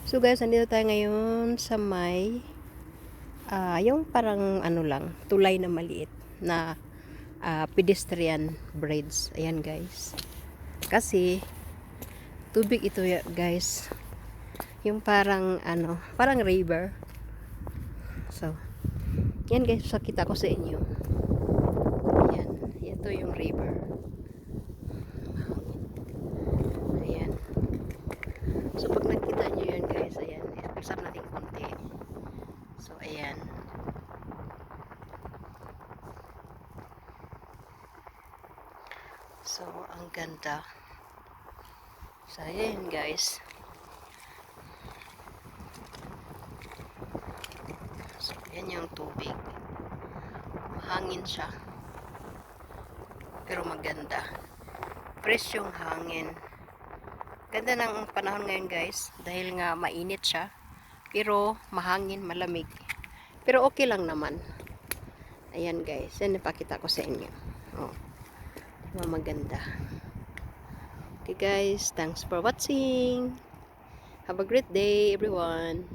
So guys, nandito tayo ngayon sa may yung parang ano lang, tulay na maliit na pedestrian bridge. Ayan guys. Kasi tubig ito guys. Yung parang ano, parang river. So, yan guys, sakita ko sa inyo. Ayan, ito yung river. Ayan. So pag nakita nyo yan guys, ayan, isap natin konti. So ayan. So ang ganda. So ayan guys. So ayan yung tubig. Hangin siya. Pero maganda. Fresh yung hangin. Ganda ng panahon ngayon guys. Dahil nga mainit siya. Pero mahangin, malamig. Pero okay lang naman. Ayan guys. Yan napakita ko sa inyo. Oh. Maganda. Okay guys. Thanks for watching. Have a great day everyone.